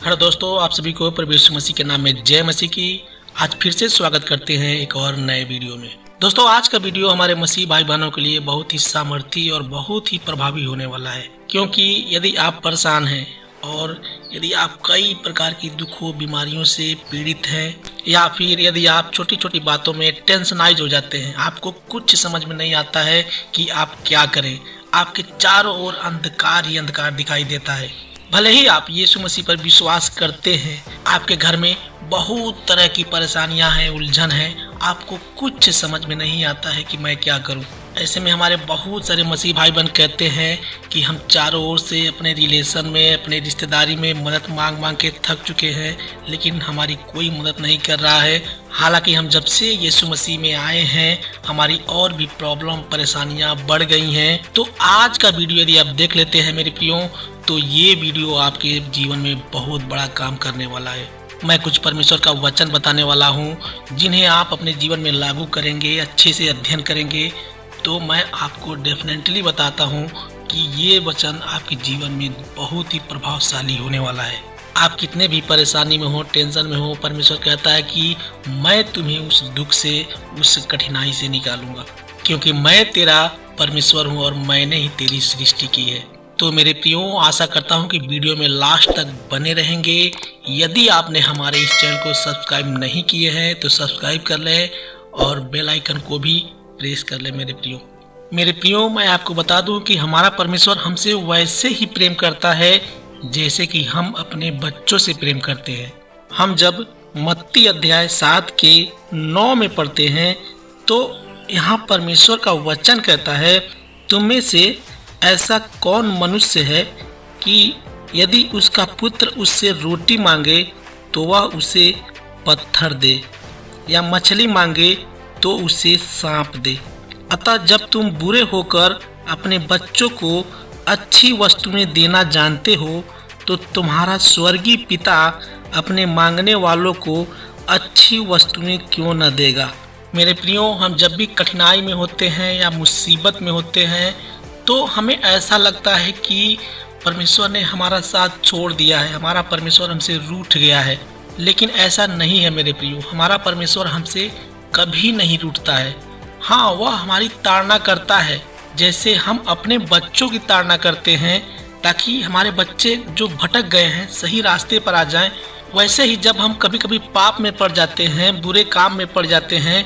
Hello दोस्तों, आप सभी को प्रभु यीशु मसीह के नाम में जय मसीह की। आज फिर से स्वागत करते हैं एक और नए वीडियो में। दोस्तों, आज का वीडियो हमारे मसीह भाई बहनों के लिए बहुत ही सामर्थी और बहुत ही प्रभावी होने वाला है, क्योंकि यदि आप परेशान हैं और यदि आप कई प्रकार की दुखों बीमारियों से पीड़ित हैं, या फिर यदि आप छोटी छोटी बातों में टेंशनाइज हो जाते हैं, आपको कुछ समझ में नहीं आता है कि आप क्या करें, आपके चारों ओर अंधकार ही अंधकार दिखाई देता है। भले ही आप यीशु मसीह पर विश्वास करते हैं, आपके घर में बहुत तरह की परेशानियां हैं, उलझन है, आपको कुछ समझ में नहीं आता है कि मैं क्या करूं। ऐसे में हमारे बहुत सारे मसीह भाई बहन कहते हैं कि हम चारों ओर से अपने रिलेशन में, अपने रिश्तेदारी में मदद मांग मांग के थक चुके हैं, लेकिन हमारी कोई मदद नहीं कर रहा है। हालांकि हम जब से यीशु मसीह में आए हैं, हमारी और भी प्रॉब्लम परेशानियां बढ़ गई हैं। तो आज का वीडियो यदि आप देख लेते हैं मेरे प्रियो, तो ये वीडियो आपके जीवन में बहुत बड़ा काम करने वाला है। मैं कुछ परमेश्वर का वचन बताने वाला हूँ, जिन्हें आप अपने जीवन में लागू करेंगे, अच्छे से अध्ययन करेंगे, तो मैं आपको डेफिनेटली बताता हूँ कि ये वचन आपके जीवन में बहुत ही प्रभावशाली होने वाला है। आप कितने भी परेशानी में हो, टेंशन में हो, परमेश्वर कहता है कि मैं तुम्हें उस दुख से, उस कठिनाई से निकालूंगा, क्योंकि मैं तेरा परमेश्वर हूँ और मैंने ही तेरी सृष्टि की है। तो मेरे प्रियो, आशा करता हूँ कि वीडियो में लास्ट तक बने रहेंगे। यदि आपने हमारे इस चैनल को सब्सक्राइब नहीं किए हैं तो सब्सक्राइब कर लें और बेल आइकन को भी प्रेस कर ले। मेरे प्रियो, मैं आपको बता दूं कि हमारा परमेश्वर हमसे वैसे ही प्रेम करता है जैसे कि हम अपने बच्चों से प्रेम करते हैं। हम जब मत्ती अध्याय 7 के 9 में पढ़ते हैं तो यहाँ परमेश्वर का वचन कहता है, तुम में से ऐसा कौन मनुष्य है कि यदि उसका पुत्र उससे रोटी मांगे तो वह उसे पत्थर दे, या मछली मांगे तो उसे सांप दे। अतः जब तुम बुरे होकर अपने बच्चों को अच्छी वस्तुएं देना जानते हो, तो तुम्हारा स्वर्गीय पिता अपने मांगने वालों को अच्छी वस्तुएं क्यों न देगा। मेरे प्रियो, हम जब भी कठिनाई में होते हैं या मुसीबत में होते हैं तो हमें ऐसा लगता है कि परमेश्वर ने हमारा साथ छोड़ दिया है, हमारा परमेश्वर हमसे रूठ गया है। लेकिन ऐसा नहीं है मेरे प्रियो, हमारा परमेश्वर हमसे कभी नहीं रूठता है। हाँ, वह हमारी ताड़ना करता है, जैसे हम अपने बच्चों की ताड़ना करते हैं, ताकि हमारे बच्चे जो भटक गए हैं सही रास्ते पर आ जाएं। वैसे ही जब हम कभी कभी पाप में पड़ जाते हैं, बुरे काम में पड़ जाते हैं,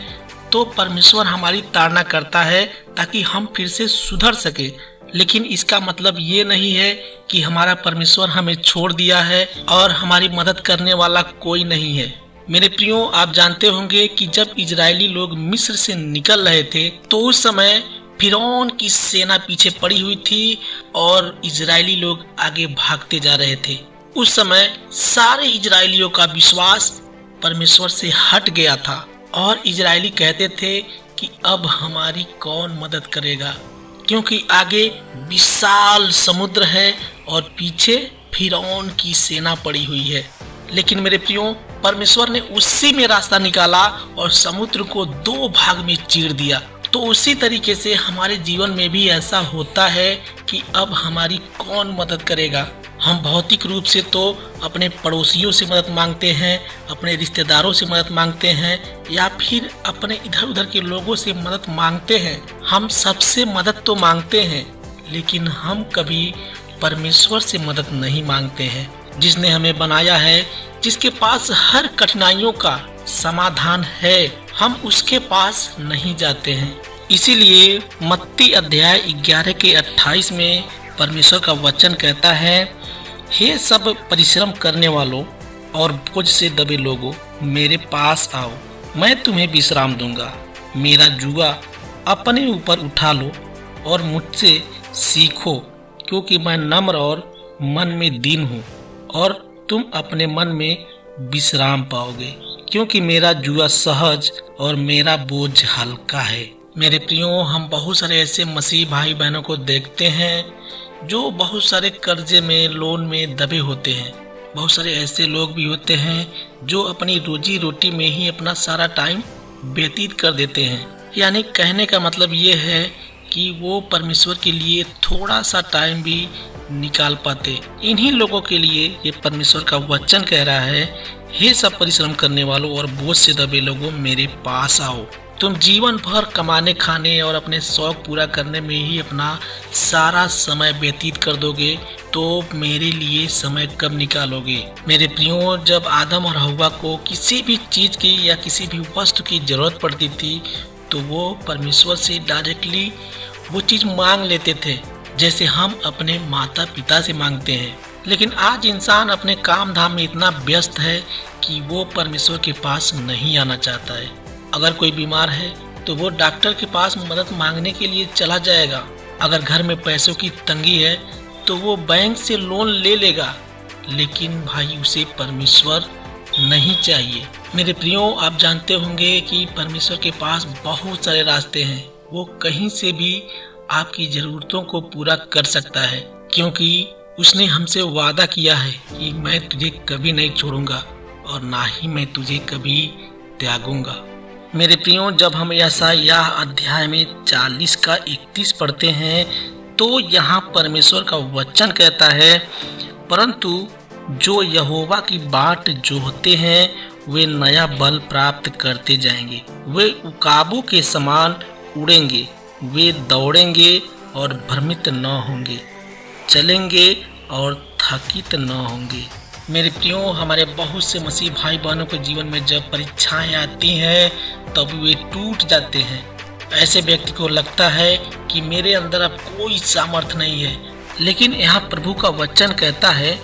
तो परमेश्वर हमारी ताड़ना करता है ताकि हम फिर से सुधर सके। लेकिन इसका मतलब ये नहीं है कि हमारा परमेश्वर हमें छोड़ दिया है और हमारी मदद करने वाला कोई नहीं है। मेरे प्रियो, आप जानते होंगे कि जब इजरायली लोग मिस्र से निकल रहे थे तो उस समय फिरौन की सेना पीछे पड़ी हुई थी और इजरायली लोग आगे भागते जा रहे थे। उस समय सारे इजरायलियों का विश्वास परमेश्वर से हट गया था और इजरायली कहते थे कि अब हमारी कौन मदद करेगा, क्योंकि आगे विशाल समुद्र है और पीछे फिरौन की सेना पड़ी हुई है। लेकिन मेरे प्रियो, परमेश्वर ने उसी में रास्ता निकाला और समुद्र को 2 भाग में चीर दिया। तो उसी तरीके से हमारे जीवन में भी ऐसा होता है कि अब हमारी कौन मदद करेगा। हम भौतिक रूप से तो अपने पड़ोसियों से मदद मांगते हैं, अपने रिश्तेदारों से मदद मांगते हैं, या फिर अपने इधर उधर के लोगों से मदद मांगते हैं। हम सबसे मदद तो मांगते हैं, लेकिन हम कभी परमेश्वर से मदद नहीं मांगते हैं, जिसने हमें बनाया है, जिसके पास हर कठिनाइयों का समाधान है। हम उसके पास नहीं जाते हैं। इसीलिए मत्ती अध्याय 11 के 28 में परमेश्वर का वचन कहता है, हे सब परिश्रम करने वालों और बोझ से दबे लोगों, मेरे पास आओ, मैं तुम्हें विश्राम दूंगा। मेरा जुआ अपने ऊपर उठा लो और मुझसे सीखो, क्योंकि मैं नम्र और मन में दीन हूँ, और तुम अपने मन में विश्राम पाओगे, क्योंकि मेरा जुआ सहज और मेरा बोझ हल्का है। मेरे प्रियो, हम बहुत सारे ऐसे मसीह भाई बहनों को देखते हैं जो बहुत सारे कर्जे में, लोन में दबे होते हैं। बहुत सारे ऐसे लोग भी होते हैं जो अपनी रोजी रोटी में ही अपना सारा टाइम व्यतीत कर देते हैं। यानी कहने का मतलब ये है कि वो परमेश्वर के लिए थोड़ा सा टाइम भी निकाल पाते। इन्हीं लोगों के लिए ये परमेश्वर का वचन कह रहा है, हे सब परिश्रम करने वालों और बोझ से दबे लोगों, मेरे पास आओ। तुम जीवन भर कमाने खाने और अपने शौक पूरा करने में ही अपना सारा समय व्यतीत कर दोगे तो मेरे लिए समय कब निकालोगे? मेरे प्रियो, जब आदम और हव्वा को किसी भी चीज की या किसी भी वस्तु की जरूरत पड़ती थी तो वो परमेश्वर से डायरेक्टली वो चीज मांग लेते थे, जैसे हम अपने माता पिता से मांगते हैं। लेकिन आज इंसान अपने काम धाम में इतना व्यस्त है कि वो परमेश्वर के पास नहीं आना चाहता है। अगर कोई बीमार है तो वो डॉक्टर के पास मदद मांगने के लिए चला जाएगा। अगर घर में पैसों की तंगी है तो वो बैंक से लोन ले लेगा। लेकिन भाई, उसे परमेश्वर नहीं चाहिए। मेरे प्रियो, आप जानते होंगे कि परमेश्वर के पास बहुत सारे रास्ते हैं। वो कहीं से भी आपकी जरूरतों को पूरा कर सकता है, क्योंकि उसने हमसे वादा किया है कि मैं तुझे कभी नहीं छोड़ूंगा और ना ही मैं तुझे कभी त्यागूंगा। मेरे प्रियो, जब हम यशायाह अध्याय में 40 का 31 पढ़ते हैं तो यहाँ परमेश्वर का वचन कहता है, परंतु जो यहोवा की बाट जोहते हैं वे नया बल प्राप्त करते जाएंगे। वे उकाबों के समान उड़ेंगे, वे दौड़ेंगे और भ्रमित न होंगे, चलेंगे और थकित न होंगे। मेरे प्रियो, हमारे बहुत से मसीह भाई बहनों के जीवन में जब परीक्षाएं आती हैं तब वे टूट जाते हैं। ऐसे व्यक्ति को लगता है कि मेरे अंदर अब कोई सामर्थ्य नहीं है। लेकिन यहाँ प्रभु का वचन कहता है,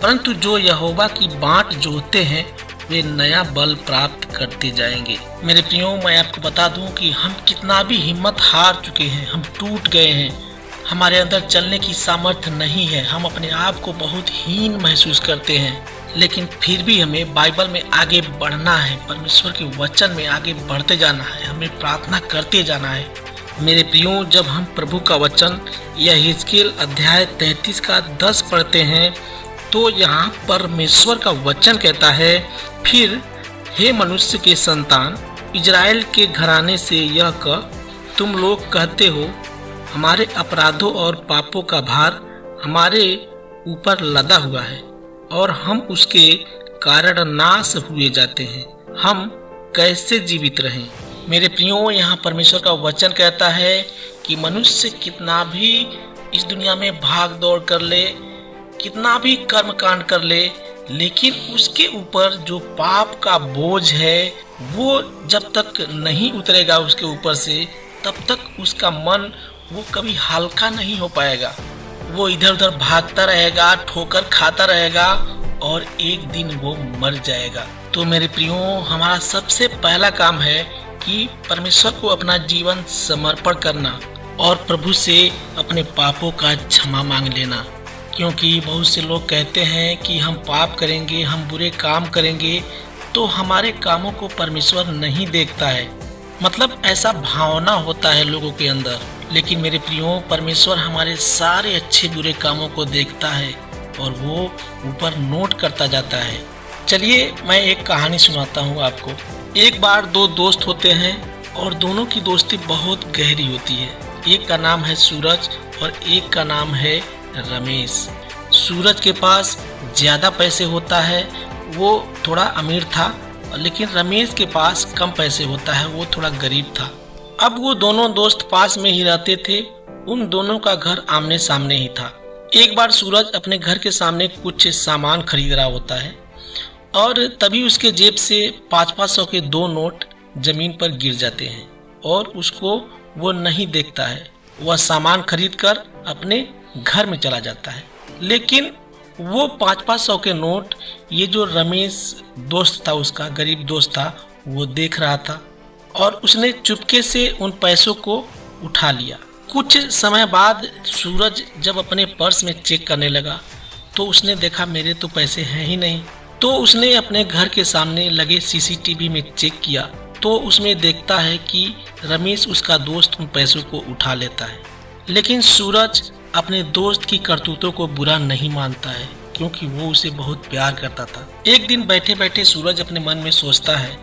परंतु जो यहोवा की बाट जोहते हैं वे नया बल प्राप्त करते जाएंगे। मेरे प्रियो, मैं आपको बता दूं कि हम कितना भी हिम्मत हार चुके हैं, हम टूट गए हैं, हमारे अंदर चलने की सामर्थ्य नहीं है, हम अपने आप को बहुत हीन महसूस करते हैं। लेकिन फिर भी हमें बाइबल में आगे बढ़ना है, परमेश्वर के वचन में आगे बढ़ते जाना है, हमें प्रार्थना करते जाना है। मेरे प्रियो, जब हम प्रभु का वचन यहेजकेल अध्याय 33 का 10 पढ़ते हैं तो यहाँ परमेश्वर का वचन कहता है, फिर हे मनुष्य के संतान, इजराइल के घराने से यह कह, तुम लोग कहते हो हमारे अपराधों और पापों का भार हमारे ऊपर लदा हुआ है और हम उसके कारण नाश हुए जाते हैं, हम कैसे जीवित रहें? मेरे प्रियो, यहाँ परमेश्वर का वचन कहता है कि मनुष्य कितना भी इस दुनिया में भाग दौड़ कर ले, कितना भी कर्म कांड कर ले, लेकिन उसके ऊपर जो पाप का बोझ है वो जब तक नहीं उतरेगा उसके ऊपर से, तब तक उसका मन वो कभी हल्का नहीं हो पाएगा। वो इधर उधर भागता रहेगा, ठोकर खाता रहेगा और एक दिन वो मर जाएगा। तो मेरे प्रियो, हमारा सबसे पहला काम है कि परमेश्वर को अपना जीवन समर्पण करना और प्रभु से अपने पापों का क्षमा मांग लेना। क्योंकि बहुत से लोग कहते हैं कि हम पाप करेंगे, हम बुरे काम करेंगे तो हमारे कामों को परमेश्वर नहीं देखता है, मतलब ऐसा भावना होता है लोगों के अंदर। लेकिन मेरे प्रियो, परमेश्वर हमारे सारे अच्छे बुरे कामों को देखता है और वो ऊपर नोट करता जाता है। चलिए मैं एक कहानी सुनाता हूँ आपको। एक बार दो दोस्त होते हैं और दोनों की दोस्ती बहुत गहरी होती है। एक का नाम है सूरज और एक का नाम है रमेश। सूरज के पास ज्यादा पैसे होता है, वो थोड़ा अमीर था, लेकिन रमेश के पास कम पैसे होता है, वो थोड़ा गरीब था। अब वो दोनों दोस्त पास में ही रहते थे, उन दोनों का घर आमने सामने ही था। एक बार सूरज अपने घर के सामने कुछ सामान खरीद रहा होता है और तभी उसके जेब से 500 के 2 नोट जमीन पर गिर जाते हैं और उसको वो नहीं देखता है। वह सामान खरीद कर अपने घर में चला जाता है। लेकिन वो 500 के नोट ये जो रमेश दोस्त था, उसका गरीब दोस्त था, वो देख रहा था और उसने चुपके से उन पैसों को उठा लिया। कुछ समय बाद सूरज जब अपने पर्स में चेक करने लगा तो उसने देखा मेरे तो पैसे हैं ही नहीं। तो उसने अपने घर के सामने लगे सीसीटीवी में चेक किया तो उसमें देखता है कि रमेश उसका दोस्त उन पैसों को उठा लेता है। लेकिन सूरज अपने दोस्त की करतूतों को बुरा नहीं मानता है क्योंकि वो उसे बहुत प्यार करता था। एक दिन बैठे बैठे सूरज अपने मन में सोचता है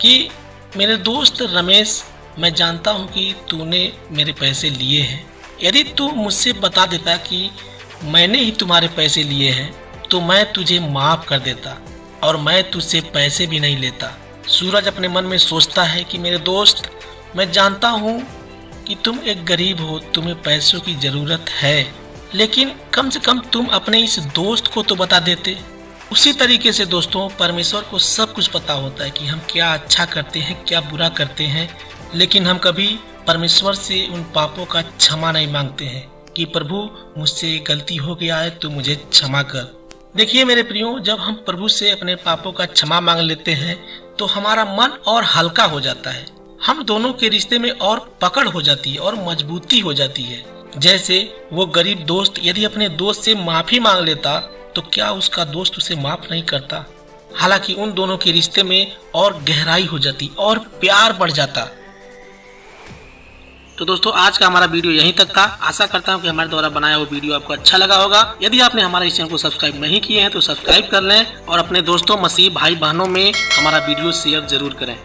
कि मेरे दोस्त रमेश मैं जानता हूँ कि तूने मेरे पैसे लिए हैं। यदि तू मुझसे बता देता कि मैंने ही तुम्हारे पैसे लिए हैं तो मैं तुझे माफ कर देता और मैं तुझसे पैसे भी नहीं लेता। सूरज अपने मन में सोचता है कि मेरे दोस्त, मैं जानता हूँ कि तुम एक गरीब हो, तुम्हें पैसों की जरूरत है, लेकिन कम से कम तुम अपने इस दोस्त को तो बता देते। उसी तरीके से दोस्तों, परमेश्वर को सब कुछ पता होता है कि हम क्या अच्छा करते हैं, क्या बुरा करते हैं, लेकिन हम कभी परमेश्वर से उन पापों का क्षमा नहीं मांगते हैं कि प्रभु मुझसे गलती हो गया है तो मुझे क्षमा कर। देखिए मेरे प्रियो, जब हम प्रभु से अपने पापों का क्षमा मांग लेते हैं तो हमारा मन और हल्का हो जाता है। हम दोनों के रिश्ते में और पकड़ हो जाती है और मजबूती हो जाती है। जैसे वो गरीब दोस्त यदि अपने दोस्त से माफी मांग लेता तो क्या उसका दोस्त उसे माफ नहीं करता। हालांकि उन दोनों के रिश्ते में और गहराई हो जाती और प्यार बढ़ जाता। तो दोस्तों, आज का हमारा वीडियो यहीं तक था। आशा करता हूं कि हमारे द्वारा बनाया हुआ वीडियो आपको अच्छा लगा होगा। यदि आपने हमारे इस चैनल को सब्सक्राइब नहीं किए हैं तो सब्सक्राइब कर लें और अपने दोस्तों मसीह भाई बहनों में हमारा वीडियो शेयर जरूर करें।